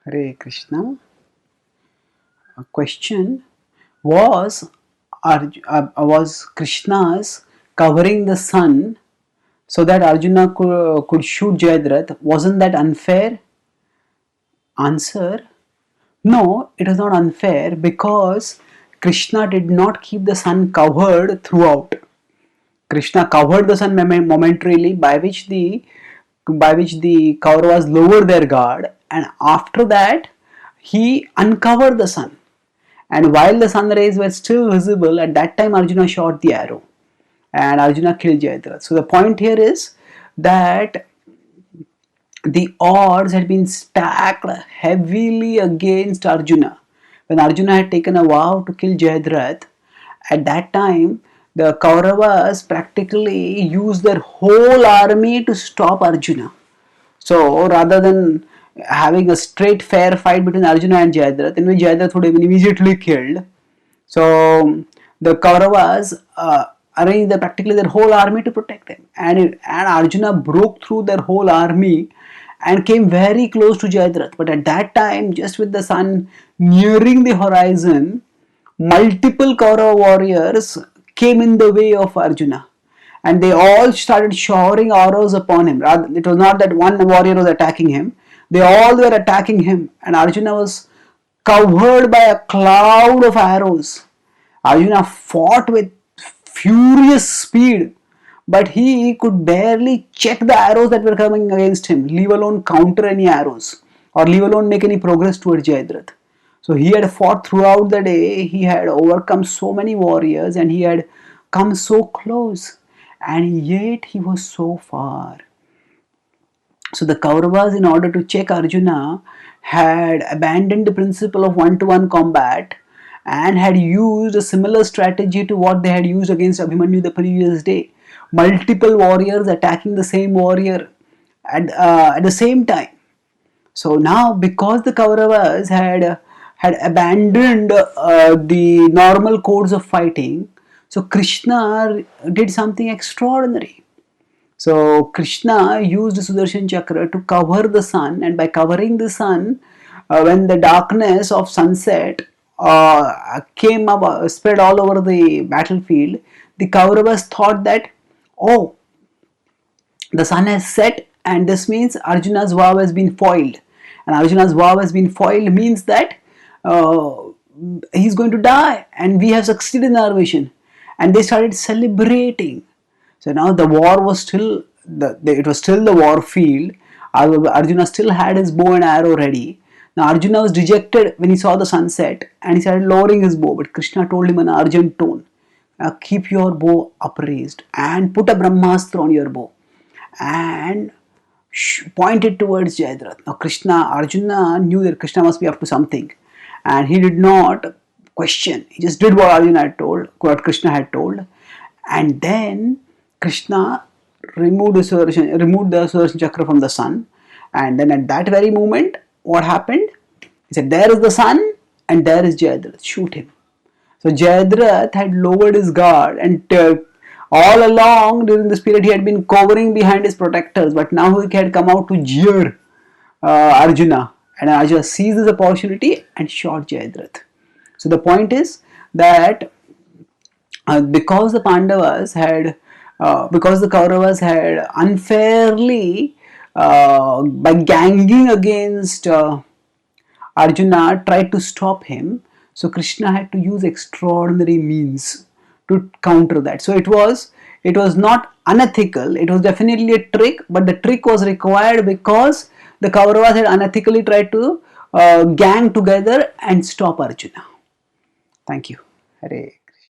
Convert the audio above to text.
Hare Krishna. A question: was Krishna's covering the sun so that Arjuna could shoot Jayadratha? Wasn't that unfair? Answer: no, it is not unfair because Krishna did not keep the sun covered throughout. Krishna covered the sun momentarily, by which the Kauravas lowered their guard, and after that he uncovered the sun. And while the sun rays were still visible, at that time Arjuna shot the arrow, and Arjuna killed Jayadratha. So the point here is that the odds had been stacked heavily against Arjuna. When Arjuna had taken a vow to kill Jayadratha, at that time the Kauravas practically used their whole army to stop Arjuna. So rather than having a straight fair fight between Arjuna and Jayadratha, in which Jayadratha would have been immediately killed, so the Kauravas arranged practically their whole army to protect them, and Arjuna broke through their whole army and came very close to Jayadratha. But at that time, just with the sun nearing the horizon, multiple Kaurava warriors came in the way of Arjuna, and they all started showering arrows upon him. It was not that one warrior was attacking him, they all were attacking him, and Arjuna was covered by a cloud of arrows. Arjuna fought with furious speed, but he could barely check the arrows that were coming against him, leave alone counter any arrows, or leave alone make any progress towards Jayadratha. So he had fought throughout the day, he had overcome so many warriors, and he had come so close, and yet he was so far. So the Kauravas, in order to check Arjuna, had abandoned the principle of one-to-one combat and had used a similar strategy to what they had used against Abhimanyu the previous day. Multiple warriors attacking the same warrior at the same time. So now, because the Kauravas had abandoned the normal codes of fighting, so Krishna did something extraordinary. So Krishna used Sudarshan Chakra to cover the sun, and by covering the sun, when the darkness of sunset came up, spread all over the battlefield, the Kauravas thought that, oh, the sun has set, and this means Arjuna's vow has been foiled. And Arjuna's vow has been foiled means that he's going to die, and we have succeeded in our mission. And they started celebrating. So now the war was still, it was still the war field. Arjuna still had his bow and arrow ready. Now Arjuna was dejected when he saw the sunset, and he started lowering his bow. But Krishna told him in an urgent tone, keep your bow upraised and put a Brahmastra on your bow and pointed towards Jayadratha. Now Arjuna knew that Krishna must be up to something, and he did not question. He just did what Arjuna had told, what Krishna had told, and then Krishna removed the Sudarshan Chakra from the sun, and then at that very moment, what happened? He said, there is the sun and there is Jayadratha, shoot him. So Jayadratha had lowered his guard, and all along during this period he had been covering behind his protectors, but now he had come out to jeer Arjuna, and Arjuna seized this opportunity and shot Jayadratha. So the point is that because the Pandavas had because the Kauravas had unfairly, by ganging against Arjuna, tried to stop him, so Krishna had to use extraordinary means to counter that. So it was not unethical, it was definitely a trick, but the trick was required because the Kauravas had unethically tried to gang together and stop Arjuna. Thank you. Hare.